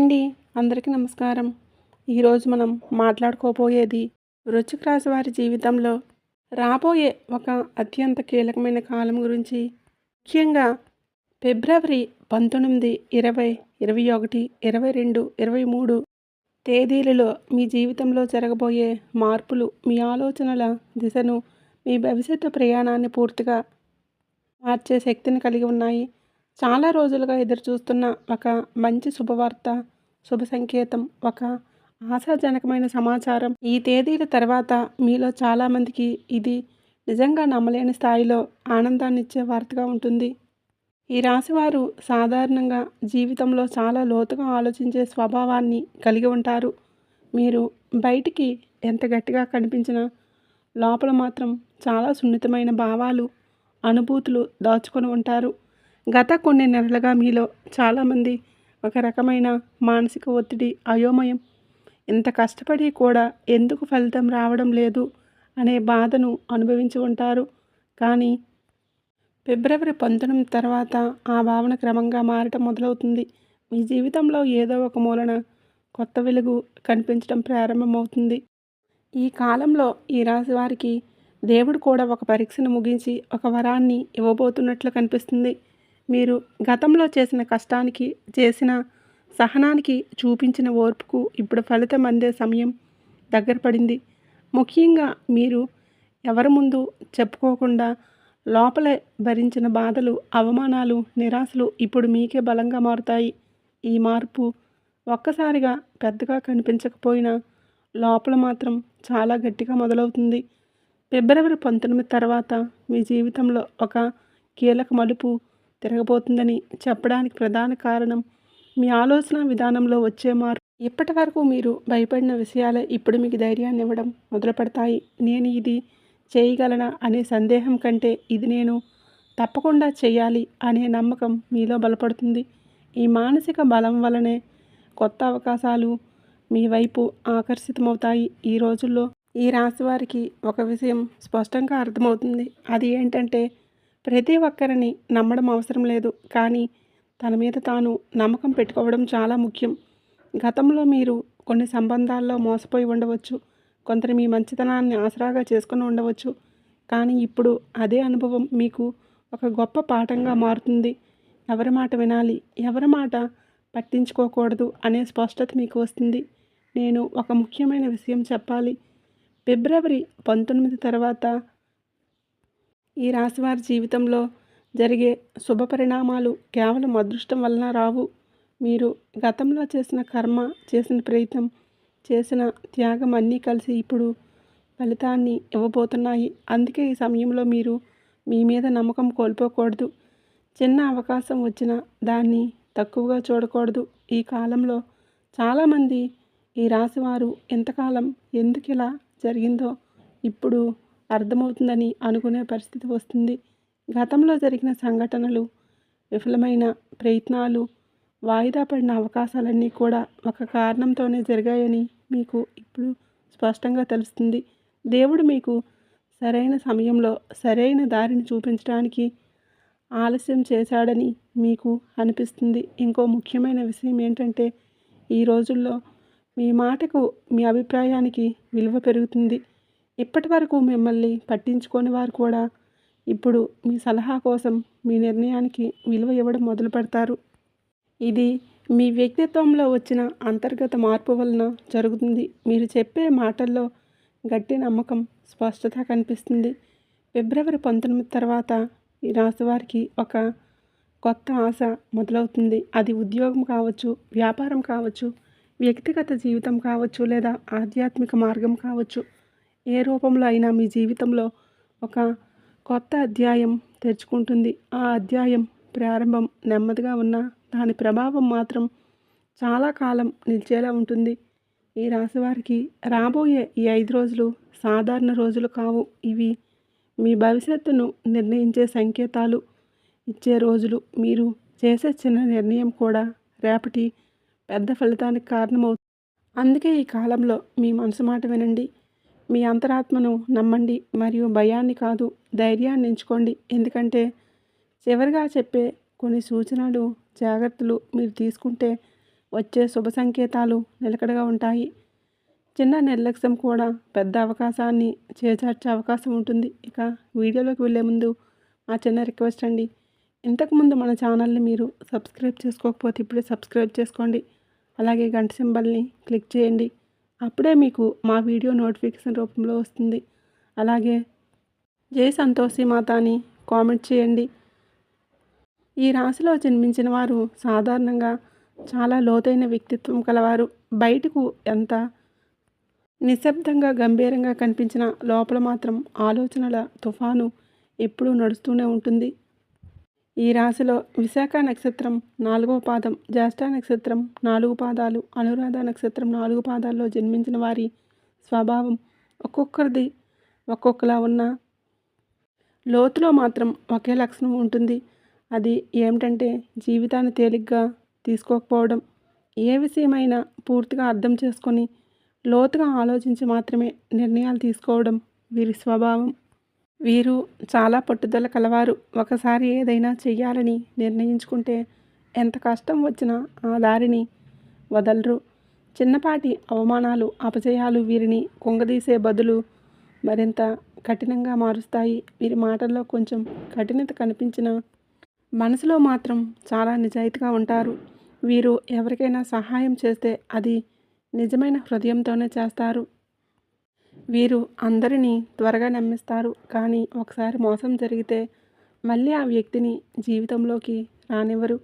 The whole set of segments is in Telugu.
హాయ్ అండి. అందరికీ నమస్కారం. ఈరోజు మనం మాట్లాడుకోబోయేది వృశ్చిక రాశి వారి జీవితంలో రాబోయే ఒక అత్యంత కీలకమైన కాలం గురించి. ముఖ్యంగా ఫిబ్రవరి 19, 20, 21, 22, 23 తేదీలలో మీ జీవితంలో జరగబోయే మార్పులు మీ ఆలోచనల దిశను, మీ భవిష్యత్తు ప్రయాణాన్ని పూర్తిగా మార్చే శక్తిని కలిగి ఉన్నాయి. చాలా రోజులుగా ఎదురుచూస్తున్న ఒక మంచి శుభవార్త, శుభ సంకేతం, ఒక ఆశాజనకమైన సమాచారం ఈ తేదీల తర్వాత మీలో చాలామందికి ఇది నిజంగా నమ్మలేని స్థాయిలో ఆనందాన్నిచ్చే వార్తగా ఉంటుంది. ఈ రాశివారు సాధారణంగా జీవితంలో చాలా లోతుగా ఆలోచించే స్వభావాన్ని కలిగి ఉంటారు. మీరు బయటికి ఎంత గట్టిగా కనిపించినా లోపల మాత్రం చాలా సున్నితమైన భావాలు, అనుభూతులు దాచుకొని ఉంటారు. గత కొన్ని నెలలుగా మీలో చాలామంది ఒక రకమైన మానసిక ఒత్తిడి, అయోమయం, ఇంత కష్టపడి కూడా ఎందుకు ఫలితం రావడం లేదు అనే బాధను అనుభవించి ఉంటారు. కానీ ఫిబ్రవరి 19 తర్వాత ఆ భావన క్రమంగా మారటం మొదలవుతుంది. మీ జీవితంలో ఏదో ఒక మూలన కొత్త వెలుగు కనిపించడం ప్రారంభమవుతుంది. ఈ కాలంలో ఈ రాశి వారికి దేవుడు కూడా ఒక పరీక్షను ముగించి ఒక వరాన్ని ఇవ్వబోతున్నట్లు కనిపిస్తుంది. మీరు గతంలో చేసిన కష్టానికి, చేసిన సహనానికి, చూపించిన ఓర్పుకు ఇప్పుడు ఫలితం అందే సమయం దగ్గర పడింది. ముఖ్యంగా మీరు ఎవరి ముందు చెప్పుకోకుండా లోపలే భరించిన బాధలు, అవమానాలు, నిరాశలు ఇప్పుడు మీకే బలంగా మారుతాయి. ఈ మార్పు ఒక్కసారిగా పెద్దగా కనిపించకపోయినా లోపల మాత్రం చాలా గట్టిగా మొదలవుతుంది. ఫిబ్రవరి 19 తర్వాత మీ జీవితంలో ఒక కీలక మలుపు తిరగబోతుందని చెప్పడానికి ప్రధాన కారణం మీ ఆలోచన విధానంలో వచ్చే మార్పు. ఇప్పటి వరకు మీరు భయపడిన విషయాలే ఇప్పుడు మీకు ధైర్యాన్ని ఇవ్వడం మొదలు పెడతాయి. నేను ఇది చేయగలనా అనే సందేహం కంటే ఇది నేను తప్పకుండా చేయాలి అనే నమ్మకం మీలో బలపడుతుంది. ఈ మానసిక బలం వలనే కొత్త అవకాశాలు మీ వైపు ఆకర్షితమవుతాయి. ఈ రోజుల్లో ఈ రాశి వారికి ఒక విషయం స్పష్టంగా అర్థమవుతుంది. అది ఏంటంటే ప్రతి ఒక్కరిని నమ్మడం అవసరం లేదు, కానీ తన మీద తాను నమ్మకం పెట్టుకోవడం చాలా ముఖ్యం. గతంలో మీరు కొన్ని సంబంధాల్లో మోసపోయి ఉండవచ్చు, కొందరు మీ మంచితనాన్ని ఆసరాగా చేసుకుని ఉండవచ్చు. కానీ ఇప్పుడు అదే అనుభవం మీకు ఒక గొప్ప పాఠంగా మారుతుంది. ఎవరి మాట వినాలి, ఎవరి మాట పట్టించుకోకూడదు అనే స్పష్టత మీకు వస్తుంది. నేను ఒక ముఖ్యమైన విషయం చెప్పాలి. ఫిబ్రవరి 19 తర్వాత ఈ రాశివారి జీవితంలో జరిగే శుభ పరిణామాలు కేవలం అదృష్టం వలన రావు. మీరు గతంలో చేసిన కర్మ, చేసిన ప్రయత్నం, చేసిన త్యాగం అన్నీ కలిసి ఇప్పుడు ఫలితాన్ని ఇవ్వబోతున్నాయి. అందుకే ఈ సమయంలో మీరు మీ మీద నమ్మకం కోల్పోకూడదు. చిన్న అవకాశం వచ్చినా దాన్ని తక్కువగా చూడకూడదు. ఈ కాలంలో చాలామంది ఈ రాశివారు ఇంతకాలం ఎందుకు ఇలా జరిగిందో ఇప్పుడు అర్థమవుతుందని అనుకునే పరిస్థితి వస్తుంది. గతంలో జరిగిన సంఘటనలు, విఫలమైన ప్రయత్నాలు, వాయిదా పడిన అవకాశాలన్నీ కూడా ఒక కారణంతోనే జరిగాయని మీకు ఇప్పుడు స్పష్టంగా తెలుస్తుంది. దేవుడు మీకు సరైన సమయంలో సరైన దారిని చూపించడానికి ఆలస్యం చేశాడని మీకు అనిపిస్తుంది. ఇంకో ముఖ్యమైన విషయం ఏంటంటే ఈ రోజుల్లో మీ మాటకు, మీ అభిప్రాయానికి విలువ పెరుగుతుంది. ఇప్పటి వరకు మిమ్మల్ని పట్టించుకోని వారు కూడా ఇప్పుడు మీ సలహా కోసం, మీ నిర్ణయానికి విలువ ఇవ్వడం మొదలు పెడతారు. ఇది మీ వ్యక్తిత్వంలో వచ్చిన అంతర్గత మార్పు వలన జరుగుతుంది. మీరు చెప్పే మాటల్లో గట్టి నమ్మకం, స్పష్టత కనిపిస్తుంది. ఫిబ్రవరి 19 తర్వాత ఈ రాశివారికి ఒక కొత్త ఆశ మొదలవుతుంది. అది ఉద్యోగం కావచ్చు, వ్యాపారం కావచ్చు, వ్యక్తిగత జీవితం కావచ్చు, లేదా ఆధ్యాత్మిక మార్గం కావచ్చు. ఏ రూపంలో అయినా మీ జీవితంలో ఒక కొత్త అధ్యాయం తెరుచుకుంటుంది. ఆ అధ్యాయం ప్రారంభం నెమ్మదిగా ఉన్నా దాని ప్రభావం మాత్రం చాలా కాలం నిలిచేలా ఉంటుంది. ఈ రాశివారికి రాబోయే ఈ 5 రోజులు సాధారణ రోజులు కావు. ఇవి మీ భవిష్యత్తును నిర్ణయించే సంకేతాలు ఇచ్చే రోజులు. మీరు చేసే చిన్న నిర్ణయం కూడా రేపటి పెద్ద ఫలితానికి కారణమవుతుంది. అందుకే ఈ కాలంలో మీ మనసు మాట వినండి. మీ అంతరాత్మను నమ్మండి మరియు భయాన్ని కాదు, ధైర్యాన్ని ఎంచుకోండి. ఎందుకంటే చివరిగా చెప్పే కొన్ని సూచనలు, జాగ్రత్తలు మీరు తీసుకుంటే వచ్చే శుభ సంకేతాలు నిలకడగా ఉంటాయి. చిన్న నిర్లక్ష్యం కూడా పెద్ద అవకాశాన్ని చేజార్చే అవకాశం ఉంటుంది. ఇక వీడియోలోకి వెళ్ళే ముందు మా చిన్న రిక్వెస్ట్ అండి. ఇంతకుముందు మన ఛానల్ని మీరు సబ్స్క్రైబ్ చేసుకోకపోతే ఇప్పుడే సబ్స్క్రైబ్ చేసుకోండి. అలాగే గంట సింబల్ని క్లిక్ చేయండి. అప్పుడే మీకు మా వీడియో నోటిఫికేషన్ రూపంలో వస్తుంది. అలాగే జై సంతోషి మాత అని కామెంట్ చేయండి. ఈ రాశిలో జన్మించిన వారు సాధారణంగా చాలా లోతైన వ్యక్తిత్వం కలవారు. బయటకు ఎంత నిశ్శబ్దంగా గంభీరంగా కనిపించిన లోపల మాత్రం ఆలోచనల తుఫాను ఎప్పుడూ నడుస్తూనే ఉంటుంది. ఈ రాశిలో విశాఖ నక్షత్రం 4వ పాదం, జ్యేష్ఠ నక్షత్రం 4 పాదాలు, అనురాధ నక్షత్రం 4 పాదాల్లో జన్మించిన వారి స్వభావం ఒక్కొక్కరిది ఒక్కొక్కలా ఉన్న లోతులో మాత్రం ఒకే లక్షణం ఉంటుంది. అది ఏమిటంటే జీవితాన్ని తేలిగ్గా తీసుకోకపోవడం. ఏ విషయమైనా పూర్తిగా అర్థం చేసుకొని లోతుగా ఆలోచించి మాత్రమే నిర్ణయాలు తీసుకోవడం వీరి స్వభావం. వీరు చాలా పట్టుదల కలవారు. ఒకసారి ఏదైనా చెయ్యాలని నిర్ణయించుకుంటే ఎంత కష్టం వచ్చినా ఆ దారిని వదలరు. చిన్నపాటి అవమానాలు, అపజయాలు వీరిని కుంగదీసే బదులు మరింత కఠినంగా మారుస్తాయి. వీరి మాటల్లో కొంచెం కఠినత కనిపించిన మనసులో మాత్రం చాలా నిజాయితీగా ఉంటారు. వీరు ఎవరికైనా సహాయం చేస్తే అది నిజమైన హృదయంతోనే చేస్తారు. వీరు అందరినీ త్వరగా నమ్మిస్తారు. కానీ ఒకసారి మోసం జరిగితే మళ్ళీ ఆ వ్యక్తిని జీవితంలోకి రానివ్వరు.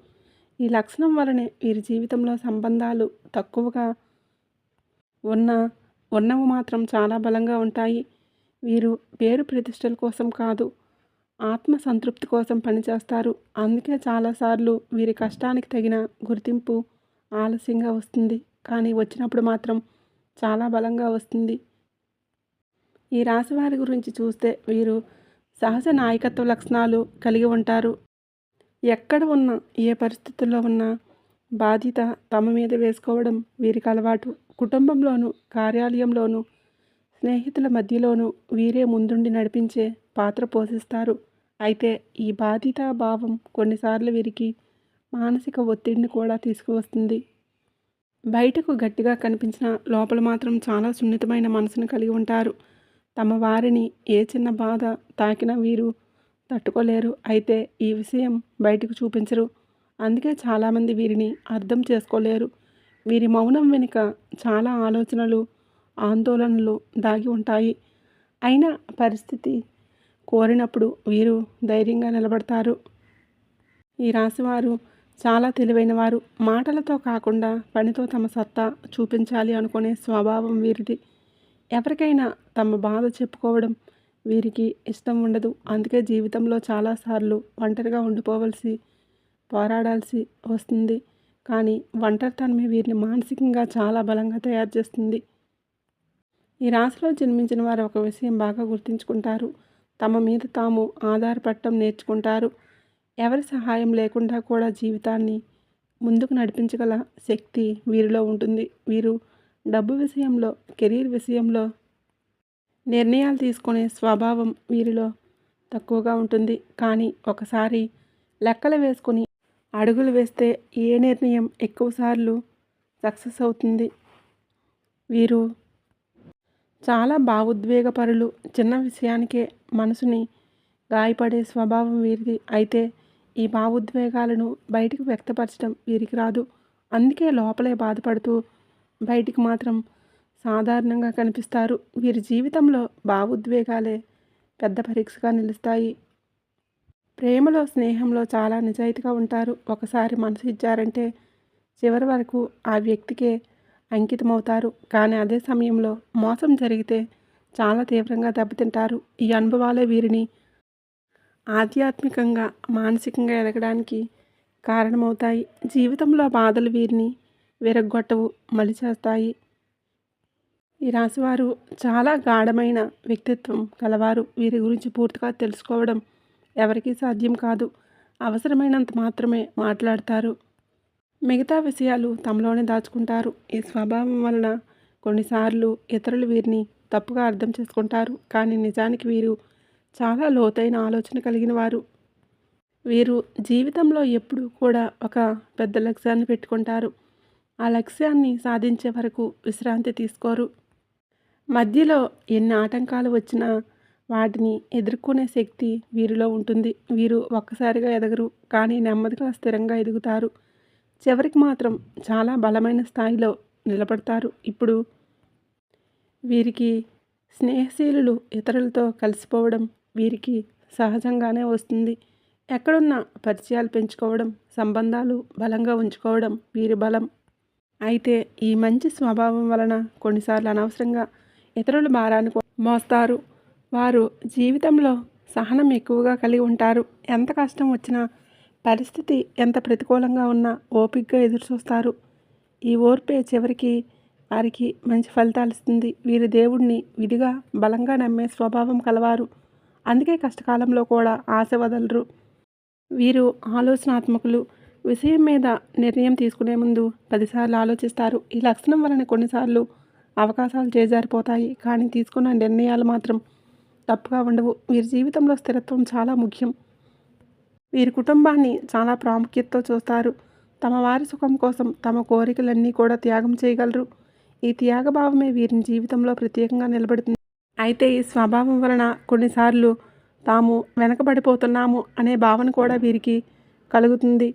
ఈ లక్షణం వలనే వీరి జీవితంలో సంబంధాలు తక్కువగా ఉన్నవి మాత్రం చాలా బలంగా ఉంటాయి. వీరు పేరు ప్రతిష్టల కోసం కాదు, ఆత్మ సంతృప్తి కోసం పనిచేస్తారు. అందుకే చాలాసార్లు వీరి కష్టానికి తగిన గుర్తింపు ఆలస్యంగా వస్తుంది. కానీ వచ్చినప్పుడు మాత్రం చాలా బలంగా వస్తుంది. ఈ రాశి వారి గురించి చూస్తే వీరు సహజ నాయకత్వ లక్షణాలు కలిగి ఉంటారు. ఎక్కడ ఉన్నా, ఏ పరిస్థితుల్లో ఉన్నా బాధ్యత తమ మీద వేసుకోవడం వీరికి అలవాటు. కుటుంబంలోనూ, కార్యాలయంలోనూ, స్నేహితుల మధ్యలోనూ వీరే ముందుండి నడిపించే పాత్ర పోషిస్తారు. అయితే ఈ బాధ్యతా భావం కొన్నిసార్లు వీరికి మానసిక ఒత్తిడిని కూడా తీసుకువస్తుంది. బయటకు గట్టిగా కనిపించిన లోపల మాత్రం చాలా సున్నితమైన మనసును కలిగి ఉంటారు. తమ వారిని ఏ చిన్న బాధ తాకినా వీరు తట్టుకోలేరు. అయితే ఈ విషయం బయటకు చూపించరు. అందుకే చాలామంది వీరిని అర్థం చేసుకోలేరు. వీరి మౌనం వెనుక చాలా ఆలోచనలు, ఆందోళనలు దాగి ఉంటాయి. అయినా పరిస్థితి కోరినప్పుడు వీరు ధైర్యంగా నిలబడతారు. ఈ రాశివారు చాలా తెలివైన వారు. మాటలతో కాకుండా పనితో తమ సత్తా చూపించాలి అనుకునే స్వభావం వీరిది. ఎవరికైనా తమ బాధ చెప్పుకోవడం వీరికి ఇష్టం ఉండదు. అందుకే జీవితంలో చాలాసార్లు ఒంటరిగా ఉండిపోవలసి, పోరాడాల్సి వస్తుంది. కానీ ఒంటరితనమే వీరిని మానసికంగా చాలా బలంగా తయారు చేస్తుంది. ఈ రాశిలో జన్మించిన వారు ఒక విషయం బాగా గుర్తుంచుకుంటారు. తమ మీద తాము ఆధారపడటం నేర్చుకుంటారు. ఎవరి సహాయం లేకుండా కూడా జీవితాన్ని ముందుకు నడిపించగల శక్తి వీరిలో ఉంటుంది. వీరు డబ్బు విషయంలో, కెరీర్ విషయంలో నిర్ణయాలు తీసుకునే స్వభావం వీరిలో తక్కువగా ఉంటుంది. కానీ ఒకసారి లెక్కలు వేసుకొని అడుగులు వేస్తే ఏ నిర్ణయం ఎక్కువసార్లు సక్సెస్ అవుతుంది. వీరు చాలా భావోద్వేగపరులు. చిన్న విషయానికే మనసుని గాయపడే స్వభావం వీరిది. అయితే ఈ భావోద్వేగాలను బయటకు వ్యక్తపరచడం వీరికి రాదు. అందుకే లోపలే బాధపడుతూ బయటికి మాత్రం సాధారణంగా కనిపిస్తారు. వీరి జీవితంలో భావోద్వేగాలే పెద్ద పరీక్షగా నిలుస్తాయి. ప్రేమలో, స్నేహంలో చాలా నిజాయితీగా ఉంటారు. ఒకసారి మనసు ఇచ్చారంటే చివరి వరకు ఆ వ్యక్తికే అంకితమవుతారు. కానీ అదే సమయంలో మోసం జరిగితే చాలా తీవ్రంగా దెబ్బతింటారు. ఈ అనుభవాలే వీరిని ఆధ్యాత్మికంగా, మానసికంగా ఎదగడానికి కారణమవుతాయి. జీవితంలో బాధలు వీరిని విరగ్గొట్టవు, మలిచేస్తాయి. ఈ రాశివారు చాలా గాఢమైన వ్యక్తిత్వం కలవారు. వీరి గురించి పూర్తిగా తెలుసుకోవడం ఎవరికీ సాధ్యం కాదు. అవసరమైనంత మాత్రమే మాట్లాడతారు. మిగతా విషయాలు తమలోనే దాచుకుంటారు. ఈ స్వభావం వలన కొన్నిసార్లు ఇతరులు వీరిని తప్పుగా అర్థం చేసుకుంటారు. కానీ నిజానికి వీరు చాలా లోతైన ఆలోచన కలిగిన వారు. వీరు జీవితంలో ఎప్పుడూ కూడా ఒక పెద్ద లక్ష్యాన్ని పెట్టుకుంటారు. ఆ లక్ష్యాన్ని సాధించే వరకు విశ్రాంతి తీసుకోరు. మధ్యలో ఎన్ని ఆటంకాలు వచ్చినా వాటిని ఎదుర్కొనే శక్తి వీరిలో ఉంటుంది. వీరు ఒక్కసారిగా ఎదగరు, కానీ నెమ్మదిగా స్థిరంగా ఎదుగుతారు. చివరికి మాత్రం చాలా బలమైన స్థాయిలో నిలబడతారు. ఇప్పుడు వీరికి స్నేహశీలులు, ఇతరులతో కలిసిపోవడం వీరికి సహజంగానే వస్తుంది. ఎక్కడున్నా పరిచయాలు పెంచుకోవడం, సంబంధాలు బలంగా ఉంచుకోవడం వీరి బలం. అయితే ఈ మంచి స్వభావం వలన కొన్నిసార్లు అనవసరంగా ఇతరుల భారాన్ని మోస్తారు. వారు జీవితంలో సహనం ఎక్కువగా కలిగి ఉంటారు. ఎంత కష్టం వచ్చినా, పరిస్థితి ఎంత ప్రతికూలంగా ఉన్నా ఓపికగా ఎదురుచూస్తారు. ఈ ఓర్పే చివరికి వారికి మంచి ఫలితాలు ఇస్తుంది. వీరి దేవుడిని విధిగా బలంగా నమ్మే స్వభావం కలవారు. అందుకే కష్టకాలంలో కూడా ఆశ వదలరు. వీరు ఆలోచనాత్మకులు. విషయం మీద నిర్ణయం తీసుకునే ముందు 10 సార్లు ఆలోచిస్తారు. ఈ లక్షణం వలన కొన్నిసార్లు అవకాశాలు చేజారిపోతాయి, కానీ తీసుకున్న నిర్ణయాలు మాత్రం తప్పుగా ఉండవు. వీరి జీవితంలో స్థిరత్వం చాలా ముఖ్యం. వీరి కుటుంబాన్ని చాలా ప్రాముఖ్యతతో చూస్తారు. తమ వారి సుఖం కోసం తమ కోరికలన్నీ కూడా త్యాగం చేయగలరు. ఈ త్యాగభావమే వీరిని జీవితంలో ప్రత్యేకంగా నిలబెడుతుంది. అయితే ఈ స్వభావం వలన కొన్నిసార్లు తాము వెనకబడిపోతున్నాము అనే భావన కూడా వీరికి కలుగుతుంది.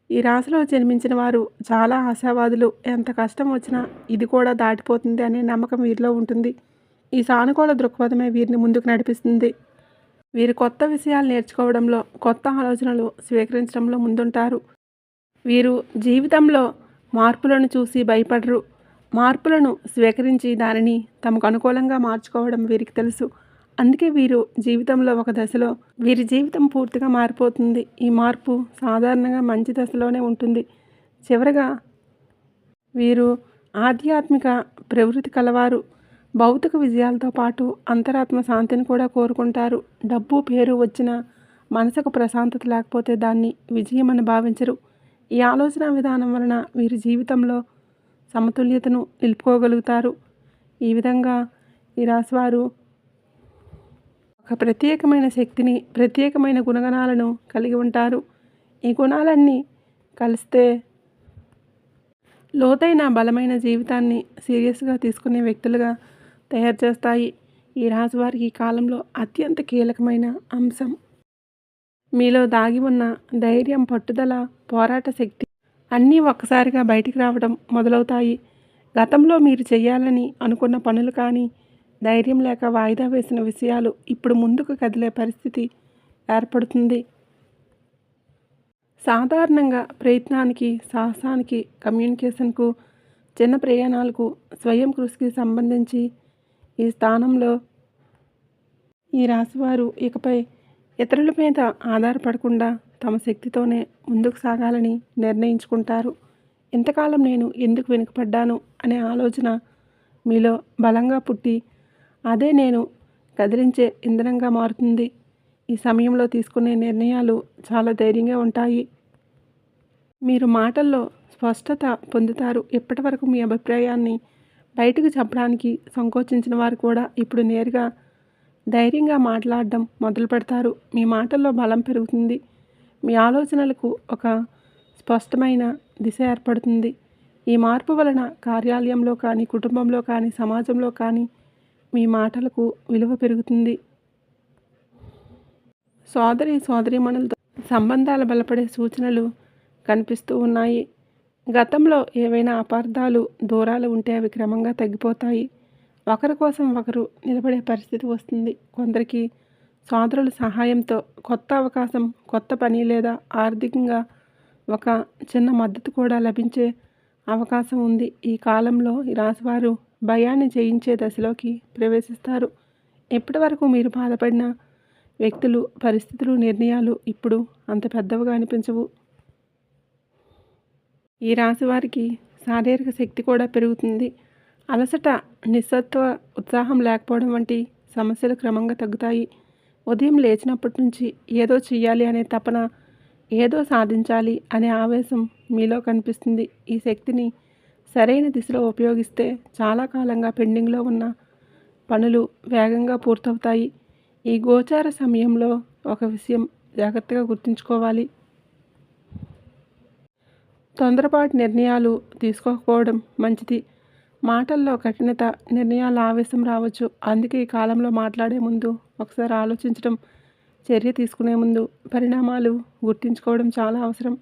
ఈ రాశిలో జన్మించిన వారు చాలా ఆశావాదులు. ఎంత కష్టం వచ్చినా ఇది కూడా దాటిపోతుంది అనే నమ్మకం వీరిలో ఉంటుంది. ఈ సానుకూల దృక్పథమే వీరిని ముందుకు నడిపిస్తుంది. వీరు కొత్త విషయాలు నేర్చుకోవడంలో, కొత్త ఆలోచనలు స్వీకరించడంలో ముందుంటారు. వీరు జీవితంలో మార్పులను చూసి భయపడరు. మార్పులను స్వీకరించి దానిని తమకు అనుకూలంగా మార్చుకోవడం వీరికి తెలుసు. అందుకే వీరు జీవితంలో ఒక దశలో వీరి జీవితం పూర్తిగా మారిపోతుంది. ఈ మార్పు సాధారణంగా మంచి దశలోనే ఉంటుంది. చివరగా వీరు ఆధ్యాత్మిక ప్రవృత్తి కలవారు. భౌతిక విజయాలతో పాటు అంతరాత్మ శాంతిని కూడా కోరుకుంటారు. డబ్బు, పేరు వచ్చిన మనసుకు ప్రశాంతత లేకపోతే దాన్ని విజయం అని భావించరు. ఈ ఆలోచన విధానం వలన వీరి జీవితంలో సమతుల్యతను నిలుపుకోగలుగుతారు. ఈ విధంగా ఈ రాశివారు ఒక ప్రత్యేకమైన శక్తిని, ప్రత్యేకమైన గుణగణాలను కలిగి ఉంటారు. ఈ గుణాలన్నీ కలిస్తే లోతైన బలమైన జీవితాన్ని సీరియస్గా తీసుకునే వ్యక్తులుగా తయారు చేస్తాయి. ఈ రాశివారికి ఈ కాలంలో అత్యంత కీలకమైన అంశం మీలో దాగి ఉన్న ధైర్యం, పట్టుదల, పోరాట శక్తి అన్నీ ఒక్కసారిగా బయటికి రావడం మొదలవుతాయి. గతంలో మీరు చేయాలని అనుకున్న పనులు కానీ, ధైర్యం లేక వాయిదా వేసిన విషయాలు ఇప్పుడు ముందుకు కదిలే పరిస్థితి ఏర్పడుతుంది. సాధారణంగా ప్రయత్నానికి, సాహసానికి, కమ్యూనికేషన్కు, చిన్న ప్రయాణాలకు, స్వయం కృషికి సంబంధించి ఈ స్థానంలో ఈ రాశివారు ఇకపై ఇతరుల మీద ఆధారపడకుండా తమ శక్తితోనే ముందుకు సాగాలని నిర్ణయించుకుంటారు. ఇంతకాలం నేను ఎందుకు వెనుకపడ్డాను అనే ఆలోచన మీలో బలంగా పుట్టి అదే నేను కదిలించే ఇంధనంగా మారుతుంది. ఈ సమయంలో తీసుకునే నిర్ణయాలు చాలా ధైర్యంగా ఉంటాయి. మీరు మాటల్లో స్పష్టత పొందుతారు. ఇప్పటి వరకు మీ అభిప్రాయాన్ని బయటకు చెప్పడానికి సంకోచించిన వారు కూడా ఇప్పుడు నేరుగా ధైర్యంగా మాట్లాడడం మొదలు పెడతారు. మీ మాటల్లో బలం పెరుగుతుంది. మీ ఆలోచనలకు ఒక స్పష్టమైన దిశ ఏర్పడుతుంది. ఈ మార్పు వలన కార్యాలయంలో కానీ, కుటుంబంలో కానీ, సమాజంలో కానీ మీ మాటలకు విలువ పెరుగుతుంది. సోదరీమణులతో సంబంధాలు బలపడే సూచనలు కనిపిస్తూ ఉన్నాయి. గతంలో ఏవైనా అపార్థాలు, దూరాలు ఉంటే అవి క్రమంగా తగ్గిపోతాయి. ఒకరి కోసం ఒకరు నిలబడే పరిస్థితి వస్తుంది. కొందరికి సోదరుల సహాయంతో కొత్త అవకాశం, కొత్త పని లేదా ఆర్థికంగా ఒక చిన్న మద్దతు కూడా లభించే అవకాశం ఉంది. ఈ కాలంలో ఈ రాశివారు భయాన్ని జయించే దశలోకి ప్రవేశిస్తారు. ఇప్పటి వరకు మీరు బాధపడిన వ్యక్తులు, పరిస్థితులు, నిర్ణయాలు ఇప్పుడు అంత పెద్దవిగా అనిపించవు. ఈ రాశివారికి శారీరక శక్తి కూడా పెరుగుతుంది. అలసట, నిస్సత్వ, ఉత్సాహం లేకపోవడం వంటి సమస్యలు క్రమంగా తగ్గుతాయి. ఉదయం లేచినప్పటి నుంచి ఏదో చెయ్యాలి అనే తపన, ఏదో సాధించాలి అనే ఆవేశం మీలో కనిపిస్తుంది. ఈ శక్తిని సరైన దిశలో ఉపయోగిస్తే చాలా కాలంగా పెండింగ్లో ఉన్న పనులు వేగంగా పూర్తవుతాయి. ఈ గోచార సమయంలో ఒక విషయం జాగ్రత్తగా గుర్తుంచుకోవాలి. తొందరపాటు నిర్ణయాలు తీసుకోకపోవడం మంచిది. మాటల్లో కఠినత, నిర్ణయాల ఆవేశం రావచ్చు. అందుకే ఈ కాలంలో మాట్లాడే ముందు ఒకసారి ఆలోచించడం, చర్య తీసుకునే ముందు పరిణామాలు గుర్తుంచుకోవడం చాలా అవసరం.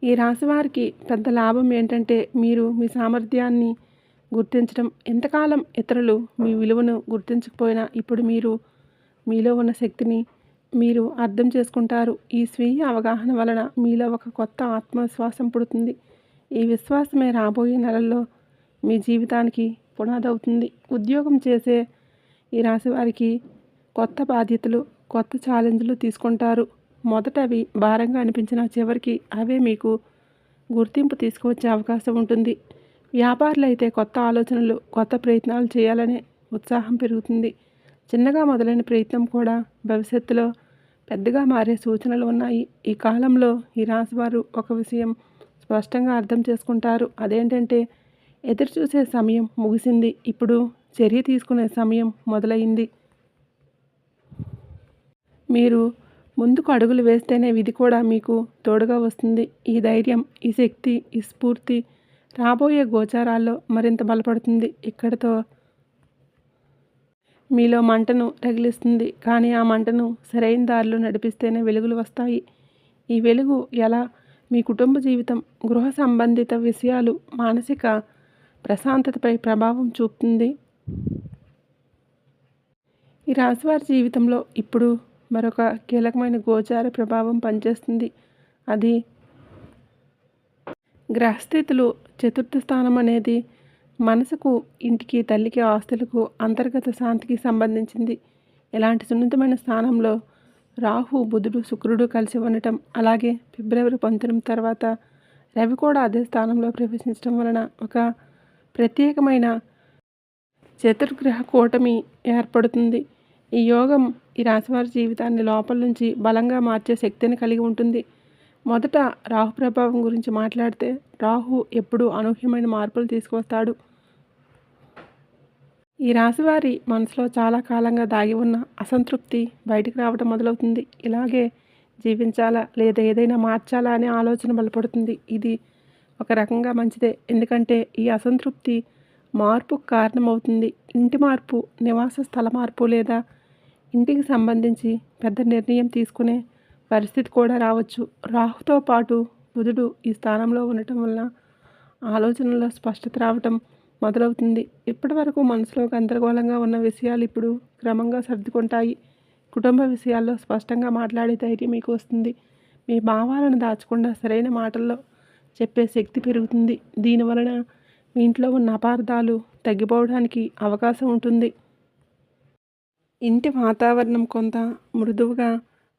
ఈ రాశి వారికి పెద్ద లాభం ఏంటంటే మీరు మీ సామర్థ్యాన్ని గుర్తించడం. ఎంతకాలం ఇతరులు మీ విలువను గుర్తించకపోయినా ఇప్పుడు మీరు మీలో ఉన్న శక్తిని మీరు అర్థం చేసుకుంటారు. ఈ స్వీయ అవగాహన వలన మీలో ఒక కొత్త ఆత్మవిశ్వాసం పుడుతుంది. ఈ విశ్వాసమే రాబోయే నెలల్లో మీ జీవితానికి పునాదవుతుంది. ఉద్యోగం చేసే ఈ రాశి వారికి కొత్త బాధ్యతలు, కొత్త ఛాలెంజ్లు తీసుకుంటారు. మొదట అవి భారంగా అనిపించిన చివరికి అవే మీకు గుర్తింపు తీసుకువచ్చే అవకాశం ఉంటుంది. వ్యాపారులు అయితే కొత్త ఆలోచనలు, కొత్త ప్రయత్నాలు చేయాలనే ఉత్సాహం పెరుగుతుంది. చిన్నగా మొదలైన ప్రయత్నం కూడా భవిష్యత్తులో పెద్దగా మారే సూచనలు ఉన్నాయి. ఈ కాలంలో ఈ రాశివారు ఒక విషయం స్పష్టంగా అర్థం చేసుకుంటారు. అదేంటంటే ఎదురు చూసే సమయం ముగిసింది, ఇప్పుడు చర్య తీసుకునే సమయం మొదలైంది. మీరు ముందుకు అడుగులు వేస్తేనే విధి కూడా మీకు తోడుగా వస్తుంది. ఈ ధైర్యం, ఈ శక్తి, ఈ స్ఫూర్తి రాబోయే గోచారాల్లో మరింత బలపడుతుంది. ఇక్కడితో మీలో మంటను రగిలిస్తుంది. కానీ ఆ మంటను సరైన దారిలో నడిపిస్తేనే వెలుగులు వస్తాయి. ఈ వెలుగు ఎలా మీ కుటుంబ జీవితం, గృహ సంబంధిత విషయాలు, మానసిక ప్రశాంతతపై ప్రభావం చూపుతుంది. ఈ రాశివారి జీవితంలో ఇప్పుడు మరొక కీలకమైన గోచార ప్రభావం పనిచేస్తుంది. అది గ్రహస్థితులు. చతుర్థ స్థానం అనేది మనసుకు, ఇంటికి, తల్లికి, ఆస్తులకు, అంతర్గత శాంతికి సంబంధించింది. ఇలాంటి సున్నితమైన స్థానంలో రాహు, బుధుడు, శుక్రుడు కలిసి ఉండటం, అలాగే ఫిబ్రవరి 19 తర్వాత రవి కూడా అదే స్థానంలో ప్రవేశించడం వలన ఒక ప్రత్యేకమైన చతుర్గ్రహ కూటమి ఏర్పడుతుంది. ఈ యోగం ఈ రాశివారి జీవితాన్ని లోపల నుంచి బలంగా మార్చే శక్తిని కలిగి ఉంటుంది. మొదట రాహు ప్రభావం గురించి మాట్లాడితే, రాహు ఎప్పుడూ అనూహ్యమైన మార్పులు తీసుకువస్తాడు. ఈ రాశివారి మనసులో చాలా కాలంగా దాగి ఉన్న అసంతృప్తి బయటికి రావడం మొదలవుతుంది. ఇలాగే జీవించాలా లేదా ఏదైనా మార్చాలా అనే ఆలోచన బలపడుతుంది. ఇది ఒక రకంగా మంచిదే, ఎందుకంటే ఈ అసంతృప్తి మార్పుకు కారణమవుతుంది. ఇంటి మార్పు, నివాస స్థల మార్పు లేదా ఇంటికి సంబంధించి పెద్ద నిర్ణయం తీసుకునే పరిస్థితి కూడా రావచ్చు. రాహుతో పాటు బుధుడు ఈ స్థానంలో ఉండటం వలన ఆలోచనలో స్పష్టత రావటం మొదలవుతుంది. ఇప్పటి వరకు మనసులో గందరగోళంగా ఉన్న విషయాలు ఇప్పుడు క్రమంగా సర్దుకుంటాయి. కుటుంబ విషయాల్లో స్పష్టంగా మాట్లాడే ధైర్యం మీకు వస్తుంది. మీ భావాలను దాచకుండా సరైన మాటల్లో చెప్పే శక్తి పెరుగుతుంది. దీనివలన మీ ఇంట్లో ఉన్న అపార్థాలు తగ్గిపోవడానికి అవకాశం ఉంటుంది. ఇంటి వాతావరణం కొంత మృదువుగా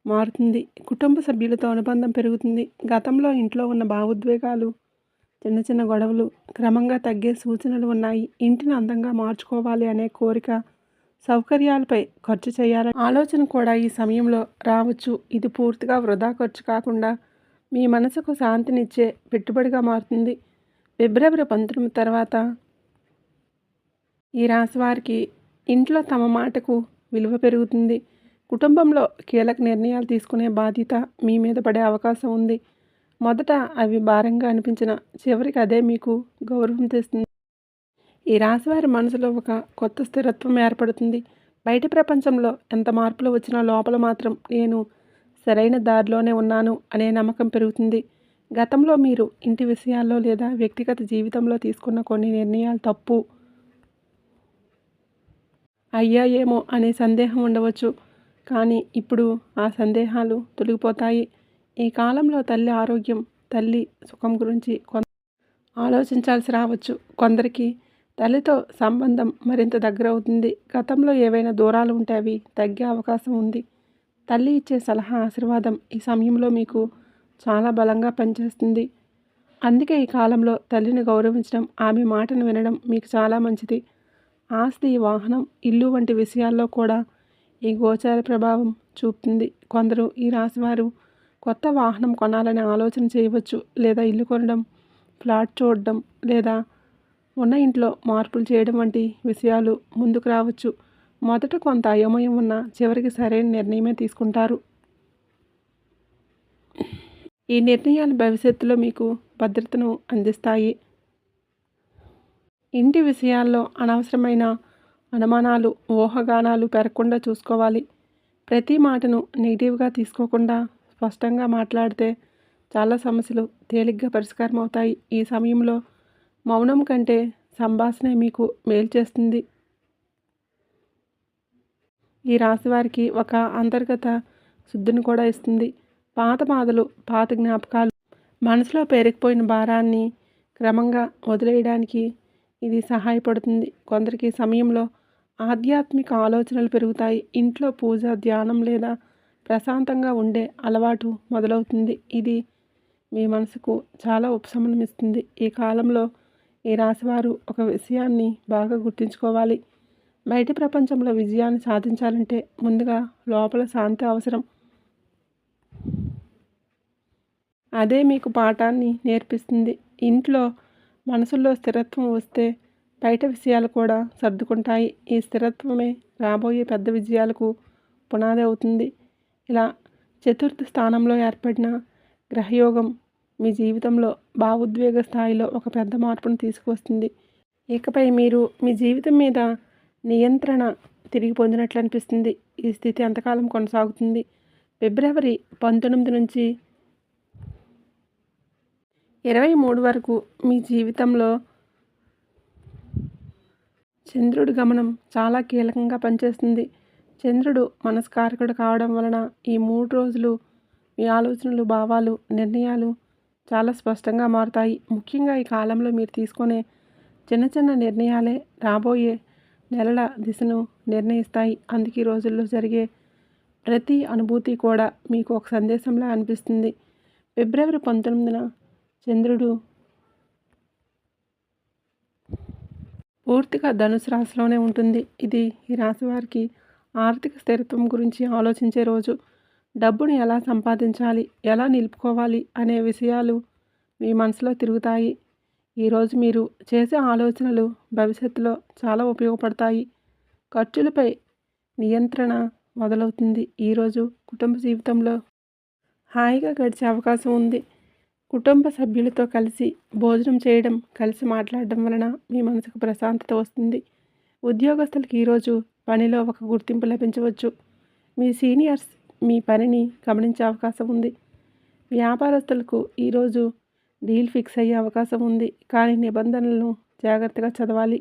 మారుతుంది. కుటుంబ సభ్యులతో అనుబంధం పెరుగుతుంది. గతంలో ఇంట్లో ఉన్న భావోద్వేగాలు, చిన్న చిన్న గొడవలు క్రమంగా తగ్గే సూచనలు ఉన్నాయి. ఇంటిని అందంగా మార్చుకోవాలి అనే కోరిక, సౌకర్యాలపై ఖర్చు చేయాలనే ఆలోచన కూడా ఈ సమయంలో రావచ్చు. ఇది పూర్తిగా వృధా ఖర్చు కాకుండా మీ మనసుకు శాంతినిచ్చే పెట్టుబడిగా మారుతుంది. ఫిబ్రవరి 19 తర్వాత ఈ రాశి వారికి ఇంట్లో తమ మాటకు విలువ పెరుగుతుంది. కుటుంబంలో కీలక నిర్ణయాలు తీసుకునే బాధ్యత మీ మీద పడే అవకాశం ఉంది. మొదట అవి భారంగా అనిపించిన చివరికి అదే మీకు గౌరవం తెస్తుంది. ఈ రాశివారి మనసులో ఒక కొత్త స్థిరత్వం ఏర్పడుతుంది. బయటి ప్రపంచంలో ఎంత మార్పులు వచ్చినా లోపల మాత్రం నేను సరైన దారిలోనే ఉన్నాను అనే నమ్మకం పెరుగుతుంది. గతంలో మీరు ఇంటి విషయాల్లో లేదా వ్యక్తిగత జీవితంలో తీసుకున్న కొన్ని నిర్ణయాలు తప్పు అయ్యాయేమో అనే సందేహం ఉండవచ్చు. కానీ ఇప్పుడు ఆ సందేహాలు తొలగిపోతాయి. ఈ కాలంలో తల్లి ఆరోగ్యం, తల్లి సుఖం గురించి ఆలోచించాల్సి రావచ్చు. కొందరికి తల్లితో సంబంధం మరింత దగ్గర అవుతుంది. గతంలో ఏవైనా దూరాలు ఉంటే అవి తగ్గే అవకాశం ఉంది. తల్లి ఇచ్చే సలహా, ఆశీర్వాదం ఈ సమయంలో మీకు చాలా బలంగా పనిచేస్తుంది. అందుకే ఈ కాలంలో తల్లిని గౌరవించడం, ఆమె మాటను వినడం మీకు చాలా మంచిది. ఆస్తి, వాహనం, ఇల్లు వంటి విషయాల్లో కూడా ఈ గోచార ప్రభావం చూపుతుంది. కొందరు ఈ రాశివారు కొత్త వాహనం కొనాలనే ఆలోచన చేయవచ్చు, లేదా ఇల్లు కొనడం, ఫ్లాట్ చూడడం, లేదా ఉన్న ఇంట్లో మార్పులు చేయడం వంటి విషయాలు ముందుకు రావచ్చు. మొదట కొంత అయోమయం ఉన్న చివరికి సరైన నిర్ణయమే తీసుకుంటారు. ఈ నిర్ణయాలు భవిష్యత్తులో మీకు భద్రతను అందిస్తాయి. ఇంటి విషయాల్లో అనవసరమైన అనుమానాలు, ఊహాగానాలు పెరగకుండా చూసుకోవాలి. ప్రతి మాటను నెగిటివ్గా తీసుకోకుండా స్పష్టంగా మాట్లాడితే చాలా సమస్యలు తేలిగ్గా పరిష్కారం అవుతాయి. ఈ సమయంలో మౌనం కంటే సంభాషణే మీకు మేలు చేస్తుంది. ఈ రాశి వారికి ఒక అంతర్గత శుద్ధిని కూడా ఇస్తుంది. పాత బాధలు, పాత జ్ఞాపకాలు, మనసులో పేరుకుపోయిన భారాన్ని క్రమంగా వదిలేయడానికి ఇది సహాయపడుతుంది. కొందరికి సమయంలో ఆధ్యాత్మిక ఆలోచనలు పెరుగుతాయి. ఇంట్లో పూజ, ధ్యానం లేదా ప్రశాంతంగా ఉండే అలవాటు మొదలవుతుంది. ఇది మీ మనసుకు చాలా ఉపశమనం ఇస్తుంది. ఈ కాలంలో ఈ రాశివారు ఒక విషయాన్ని బాగా గుర్తుంచుకోవాలి. బయటి ప్రపంచంలో విజయాన్ని సాధించాలంటే ముందుగా లోపల శాంతి అవసరం. అదే మీకు పాఠాన్ని నేర్పిస్తుంది. ఇంట్లో మనసులో స్థిరత్వం వస్తే బయట విషయాలు కూడా సర్దుకుంటాయి. ఈ స్థిరత్వమే రాబోయే పెద్ద విజయాలకు పునాది అవుతుంది. ఇలా చతుర్థ స్థానంలో ఏర్పడిన గ్రహయోగం మీ జీవితంలో భావోద్వేగ స్థాయిలో ఒక పెద్ద మార్పును తీసుకువస్తుంది. ఇకపై మీరు మీ జీవితం మీద నియంత్రణ తిరిగి పొందినట్లు అనిపిస్తుంది. ఈ స్థితి ఎంతకాలం కొనసాగుతుంది? ఫిబ్రవరి 19 నుంచి 23 వరకు మీ జీవితంలో చంద్రుడి గమనం చాలా కీలకంగా పనిచేస్తుంది. చంద్రుడు మనస్కారకుడు కావడం వలన ఈ 3 రోజులు మీ ఆలోచనలు, భావాలు, నిర్ణయాలు చాలా స్పష్టంగా మారుతాయి. ముఖ్యంగా ఈ కాలంలో మీరు తీసుకునే చిన్న చిన్న నిర్ణయాలే రాబోయే నెలల దిశను నిర్ణయిస్తాయి. అందుకే ఈ రోజుల్లో జరిగే ప్రతి అనుభూతి కూడా మీకు ఒక సందేశంలా అనిపిస్తుంది. ఫిబ్రవరి 19న చంద్రుడు పూర్తిగా ధనుసు రాశిలోనే ఉంటుంది. ఇది ఈ రాశి వారికి ఆర్థిక స్థిరత్వం గురించి ఆలోచించే రోజు. డబ్బును ఎలా సంపాదించాలి, ఎలా నిలుపుకోవాలి అనే విషయాలు మీ మనసులో తిరుగుతాయి. ఈరోజు మీరు చేసే ఆలోచనలు భవిష్యత్తులో చాలా ఉపయోగపడతాయి. ఖర్చులపై నియంత్రణ మొదలవుతుంది. ఈరోజు కుటుంబ జీవితంలో హాయిగా గడిచే అవకాశం ఉంది. కుటుంబ సభ్యులతో కలిసి భోజనం చేయడం, కలిసి మాట్లాడడం వలన మీ మనసుకు ప్రశాంతత వస్తుంది. ఉద్యోగస్తులకు ఈరోజు పనిలో ఒక గుర్తింపు లభించవచ్చు. మీ సీనియర్స్ మీ పనిని గమనించే అవకాశం ఉంది. వ్యాపారస్తులకు ఈరోజు డీల్ ఫిక్స్ అయ్యే అవకాశం ఉంది, కానీ నిబంధనలను జాగ్రత్తగా చదవాలి.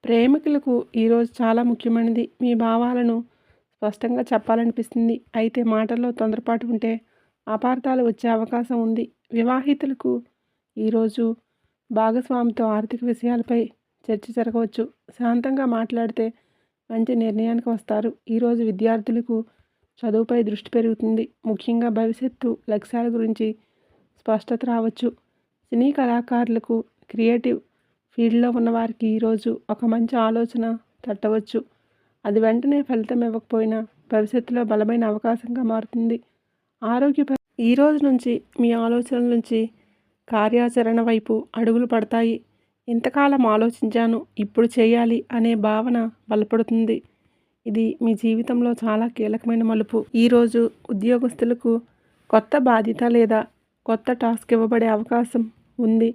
ప్రేమికులకు ఈరోజు చాలా ముఖ్యమైనది. మీ భావాలను స్పష్టంగా చెప్పాలనిపిస్తుంది. అయితే మాటల్లో తొందరపాటు ఉంటే అపార్థాలు వచ్చే అవకాశం ఉంది. వివాహితులకు ఈరోజు భాగస్వామితో ఆర్థిక విషయాలపై చర్చ జరగవచ్చు. శాంతంగా మాట్లాడితే మంచి నిర్ణయానికి వస్తారు. ఈరోజు విద్యార్థులకు చదువుపై దృష్టి పెరుగుతుంది. ముఖ్యంగా భవిష్యత్తు లక్ష్యాల గురించి స్పష్టత రావచ్చు. సినీ కళాకారులకు, క్రియేటివ్ ఫీల్డ్లో ఉన్నవారికి ఈరోజు ఒక మంచి ఆలోచన తట్టవచ్చు. అది వెంటనే ఫలితం ఇవ్వకపోయినా భవిష్యత్తులో బలమైన అవకాశంగా మారుతుంది. ఆరోగ్యపై ఈ రోజు నుంచి మీ ఆలోచనల నుంచి కార్యాచరణ వైపు అడుగులు పడతాయి. ఇంతకాలం ఆలోచించాను, ఇప్పుడు చేయాలి అనే భావన బలపడుతుంది. ఇది మీ జీవితంలో చాలా కీలకమైన మలుపు. ఈరోజు ఉద్యోగస్తులకు కొత్త బాధ్యత లేదా కొత్త టాస్క్ ఇవ్వబడే అవకాశం ఉంది.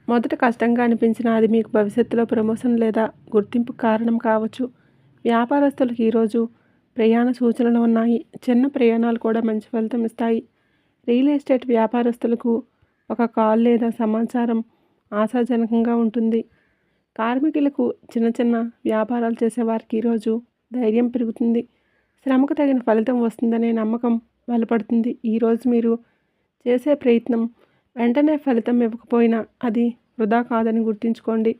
మొదట కష్టంగా అనిపించిన అది మీకు భవిష్యత్తులో ప్రమోషన్ లేదా గుర్తింపు కారణం కావచ్చు. వ్యాపారస్తులకు ఈరోజు ప్రయాణ సూచనలు ఉన్నాయి. చిన్న ప్రయాణాలు కూడా మంచి ఫలితం ఇస్తాయి. రియల్ ఎస్టేట్ వ్యాపారస్తులకు ఒక కాల్ లేదా సమాచారం ఆశాజనకంగా ఉంటుంది. కార్మికులకు, చిన్న చిన్న వ్యాపారాలు చేసేవారికి ఈరోజు ధైర్యం పెరుగుతుంది. శ్రమకు తగిన ఫలితం వస్తుందనే నమ్మకం బలపడుతుంది. ఈరోజు మీరు చేసే ప్రయత్నం వెంటనే ఫలితం ఇవ్వకపోయినా అది వృధా కాదని గుర్తుంచుకోండి.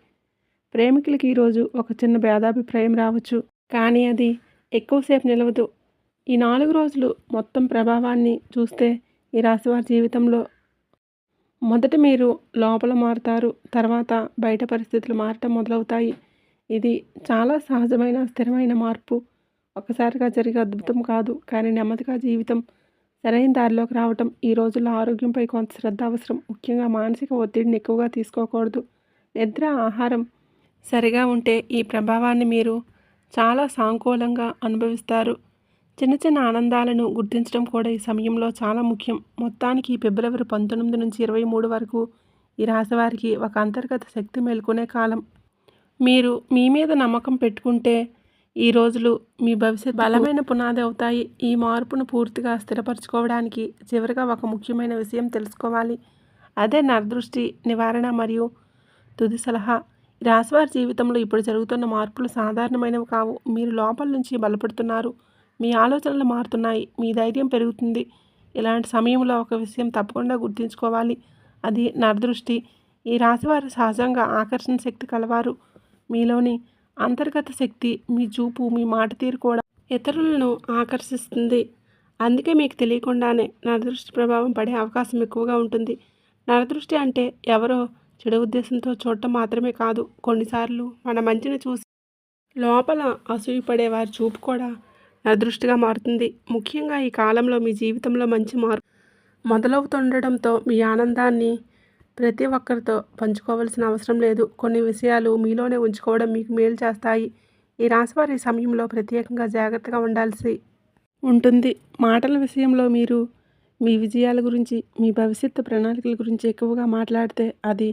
ప్రేమికులకి ఈరోజు ఒక చిన్న భేదాభిప్రాయం రావచ్చు, కానీ అది ఎక్కువసేపు నిలవదు. ఈ 4 రోజులు మొత్తం ప్రభావాన్ని చూస్తే ఈ రాశివారి జీవితంలో మొదట మీరు లోపల మారుతారు, తర్వాత బయట పరిస్థితులు మారటం మొదలవుతాయి. ఇది చాలా సహజమైన, స్థిరమైన మార్పు. ఒక్కసారిగా జరిగే అద్భుతం కాదు, కానీ నెమ్మదిగా జీవితం సరైన దారిలోకి రావటం. ఈ రోజుల్లో ఆరోగ్యంపై కొంత శ్రద్ధ అవసరం. ముఖ్యంగా మానసిక ఒత్తిడిని ఎక్కువగా తీసుకోకూడదు. నిద్ర, ఆహారం సరిగా ఉంటే ఈ ప్రభావాన్ని మీరు చాలా సానుకూలంగా అనుభవిస్తారు. చిన్న చిన్న ఆనందాలను గుర్తించడం కూడా ఈ సమయంలో చాలా ముఖ్యం. మొత్తానికి ఫిబ్రవరి 19 నుంచి 23 వరకు ఈ రాశివారికి ఒక అంతర్గత శక్తి మేల్కొనే కాలం. మీరు మీ మీద నమ్మకం పెట్టుకుంటే ఈ రోజులు మీ భవిష్యత్ బలమైన పునాది అవుతాయి. ఈ మార్పును పూర్తిగా స్థిరపరచుకోవడానికి చివరిగా ఒక ముఖ్యమైన విషయం తెలుసుకోవాలి. అదే నరదృష్టి నివారణ మరియు తుది సలహా. ఈ రాశివారి జీవితంలో ఇప్పుడు జరుగుతున్న మార్పులు సాధారణమైనవి కావు. మీరు లోపల నుంచి బలపడుతున్నారు. మీ ఆలోచనలు మారుతున్నాయి. మీ ధైర్యం పెరుగుతుంది. ఇలాంటి సమయంలో ఒక విషయం తప్పకుండా గుర్తుంచుకోవాలి. అది నరదృష్టి. ఈ రాశివారు సహజంగా ఆకర్షణ శక్తి కలవారు. మీలోని అంతర్గత శక్తి, మీ చూపు, మీ మాట తీరు కూడా ఇతరులను ఆకర్షిస్తుంది. అందుకే మీకు తెలియకుండానే నరదృష్టి ప్రభావం పడే అవకాశం ఎక్కువగా ఉంటుంది. నరదృష్టి అంటే ఎవరో చెడు ఉద్దేశంతో చూడటం మాత్రమే కాదు. కొన్నిసార్లు మన మంచిని చూసి లోపల అసూయపడే వారి చూపు కూడా నరదృష్టిగా మారుతుంది. ముఖ్యంగా ఈ కాలంలో మీ జీవితంలో మంచి మార్పు మొదలవుతుండడంతో మీ ఆనందాన్ని ప్రతి ఒక్కరితో పంచుకోవాల్సిన అవసరం లేదు. కొన్ని విషయాలు మీలోనే ఉంచుకోవడం మీకు మేలు చేస్తాయి. ఈ రాశివారి సమయంలో ప్రత్యేకంగా జాగ్రత్తగా ఉండాల్సి ఉంటుంది. మాటల విషయంలో మీరు మీ విజయాల గురించి, మీ భవిష్యత్తు ప్రణాళికల గురించి ఎక్కువగా మాట్లాడితే అది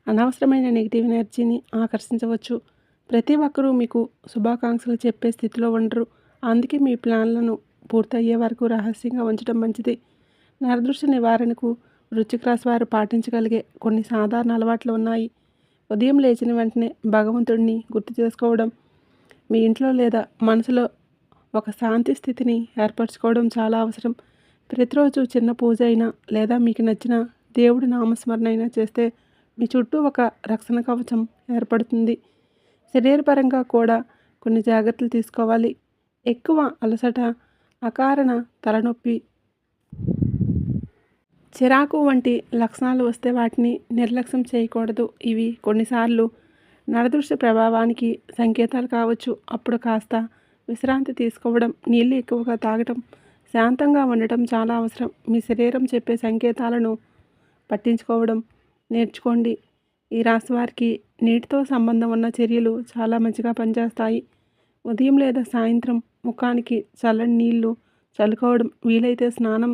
అనవసరమైన నెగిటివ్ ఎనర్జీని ఆకర్షించవచ్చు. ప్రతి ఒక్కరూ మీకు శుభాకాంక్షలు చెప్పే స్థితిలో ఉండరు. అందుకే మీ ప్లాన్లను పూర్తయ్యే వరకు రహస్యంగా ఉంచడం మంచిది. నరదృష్టి నివారణకు వృశ్చిక రాశి వారు పాటించగలిగే కొన్ని సాధారణ అలవాట్లు ఉన్నాయి. ఉదయం లేచిన వెంటనే భగవంతుడిని గుర్తు చేసుకోవడం, మీ ఇంట్లో లేదా మనసులో ఒక శాంతి స్థితిని ఏర్పరచుకోవడం చాలా అవసరం. ప్రతిరోజు చిన్న పూజ అయినా లేదా మీకు నచ్చిన దేవుడి నామస్మరణ అయినా చేస్తే మీ చుట్టూ ఒక రక్షణ కవచం ఏర్పడుతుంది. శరీరపరంగా కూడా కొన్ని జాగ్రత్తలు తీసుకోవాలి. ఎక్కువ అలసట, అకారణ తలనొప్పి, చిరాకు వంటి లక్షణాలు వస్తే వాటిని నిర్లక్ష్యం చేయకూడదు. ఇవి కొన్నిసార్లు నరదృష్టి ప్రభావానికి సంకేతాలు కావచ్చు. అప్పుడు కాస్త విశ్రాంతి తీసుకోవడం, నీళ్ళు ఎక్కువగా తాగటం, శాంతంగా ఉండటం చాలా అవసరం. మీ శరీరం చెప్పే సంకేతాలను పట్టించుకోవడం నేర్చుకోండి. ఈ రాశి వారికి నీటితో సంబంధం ఉన్న చర్యలు చాలా మంచిగా పనిచేస్తాయి. ఉదయం లేదా సాయంత్రం ముఖానికి చల్లని నీళ్లు చల్లుకోవడం, వీలైతే స్నానం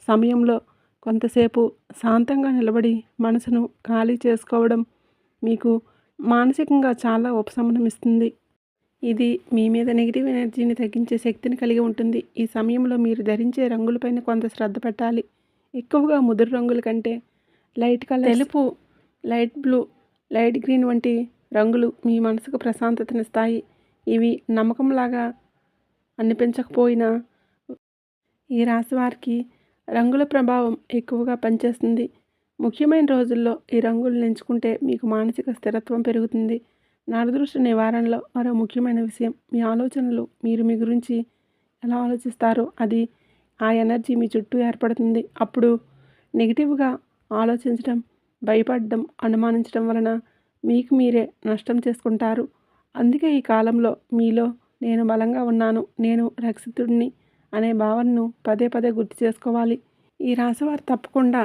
సమయంలో కొంతసేపు శాంతంగా నిలబడి మనసును ఖాళీ చేసుకోవడం మీకు మానసికంగా చాలా ఉపశమనం ఇస్తుంది. ఇది మీ మీద నెగిటివ్ ఎనర్జీని తగ్గించే శక్తిని కలిగి ఉంటుంది. ఈ సమయంలో మీరు ధరించే రంగులపైన కొంత శ్రద్ధ పెట్టాలి. ఎక్కువగా ముదురు రంగుల కంటే లైట్ కలర్, తెలుపు, లైట్ బ్లూ, లైట్ గ్రీన్ వంటి రంగులు మీ మనసుకు ప్రశాంతతనిస్తాయి. ఇవి నమ్మకంలాగా అనిపించకపోయినా ఈ రాశి వారికి రంగుల ప్రభావం ఎక్కువగా పనిచేస్తుంది. ముఖ్యమైన రోజుల్లో ఈ రంగులను ఎంచుకుంటే మీకు మానసిక స్థిరత్వం పెరుగుతుంది. నరదృష్టి నివారణలో మరో ముఖ్యమైన విషయం మీ ఆలోచనలు. మీరు మీ గురించి ఎలా ఆలోచిస్తారో అది ఆ ఎనర్జీ మీ చుట్టూ ఏర్పడుతుంది. అప్పుడు నెగిటివ్గా ఆలోచించడం, భయపడడం, అనుమానించడం వలన మీకు మీరే నష్టం చేసుకుంటారు. అందుకే ఈ కాలంలో మీలో నేను బలంగా ఉన్నాను, నేను రక్షితుడిని అనే భావనను పదే పదే గుర్తు చేసుకోవాలి. ఈ రాశివారు తప్పకుండా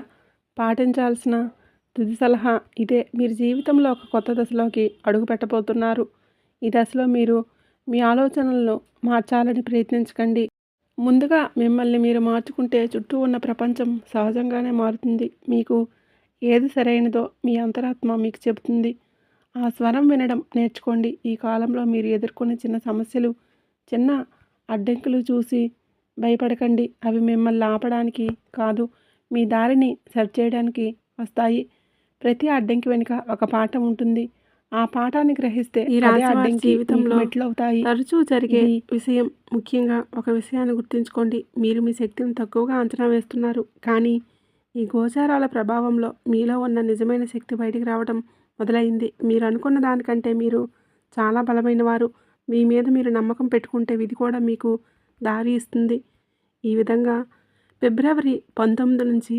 పాటించాల్సిన తుది సలహా ఇదే. మీరు జీవితంలో ఒక కొత్త దశలోకి అడుగు పెట్టబోతున్నారు. ఈ దశలో మీరు మీ ఆలోచనలను మార్చాలని ప్రయత్నించకండి. ముందుగా మిమ్మల్ని మీరు మార్చుకుంటే చుట్టూ ఉన్న ప్రపంచం సహజంగానే మారుతుంది. మీకు ఏది సరైనదో మీ అంతరాత్మ మీకు చెబుతుంది. ఆ స్వరం వినడం నేర్చుకోండి. ఈ కాలంలో మీరు ఎదుర్కొనే చిన్న సమస్యలు, చిన్న అడ్డంకులు చూసి భయపడకండి. అవి మిమ్మల్ని ఆపడానికి కాదు, మీ దారిని సరిచేయడానికి వస్తాయి. ప్రతి అడ్డంకి వెనుక ఒక పాఠం ఉంటుంది. ఆ పాఠాన్ని గ్రహిస్తే ఈ అడ్డంకి జీవితంలో మెట్లవుతాయి. తరచూ జరిగే విషయం. ముఖ్యంగా ఒక విషయాన్ని గుర్తుంచుకోండి. మీరు మీ శక్తిని తక్కువగా అంచనా వేస్తున్నారు. కానీ ఈ గోచారాల ప్రభావంలో మీలో ఉన్న నిజమైన శక్తి బయటికి రావడం మొదలైంది. మీరు అనుకున్న దానికంటే మీరు చాలా బలమైన వారు. మీ మీద మీరు నమ్మకం పెట్టుకుంటే విధి కూడా మీకు దారి ఇస్తుంది. ఈ విధంగా ఫిబ్రవరి 19 నుంచి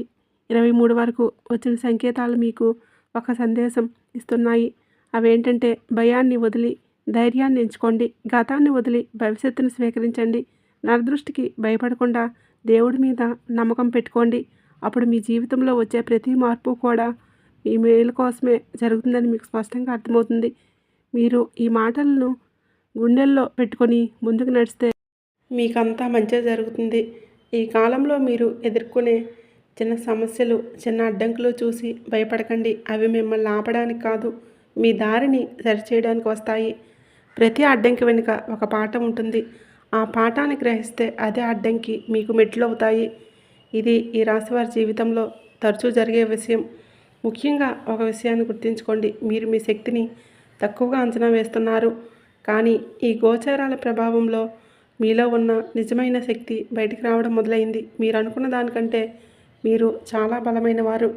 23 వరకు వచ్చిన సంకేతాలు మీకు ఒక సందేశం ఇస్తున్నాయి. అవేంటంటే భయాన్ని వదిలి ధైర్యాన్ని ఎంచుకోండి. గతాన్ని వదిలి భవిష్యత్తును స్వీకరించండి. నరదృష్టికి భయపడకుండా దేవుడి మీద నమ్మకం పెట్టుకోండి. అప్పుడు మీ జీవితంలో వచ్చే ప్రతి మార్పు కూడా మీ మేలు కోసమే జరుగుతుందని మీకు స్పష్టంగా అర్థమవుతుంది. మీరు ఈ మాటలను గుండెల్లో పెట్టుకొని ముందుకు నడిస్తే మీకంతా మంచే జరుగుతుంది. ఈ కాలంలో మీరు ఎదుర్కొనే చిన్న సమస్యలు, చిన్న అడ్డంకులు చూసి భయపడకండి. అవి మిమ్మల్ని ఆపడానికి కాదు, మీ దారిని సరిచేయడానికి వస్తాయి. ప్రతి అడ్డంకి వెనుక ఒక పాఠం ఉంటుంది. ఆ పాఠాన్ని గ్రహిస్తే అదే అడ్డంకి మీకు మెట్లు అవుతాయి. ఇది ఈ రాశివారి జీవితంలో తరచూ జరిగే విషయం. ముఖ్యంగా ఒక విషయాన్ని గుర్తుంచుకోండి, మీరు మీ శక్తిని తక్కువగా అంచనా వేస్తున్నారు. కానీ ఈ గోచారాల ప్రభావంలో మీలో ఉన్న నిజమైన శక్తి బయటికి రావడం మొదలైంది. మీరు అనుకున్న దానికంటే మీరు చాలా బలమైన వారు.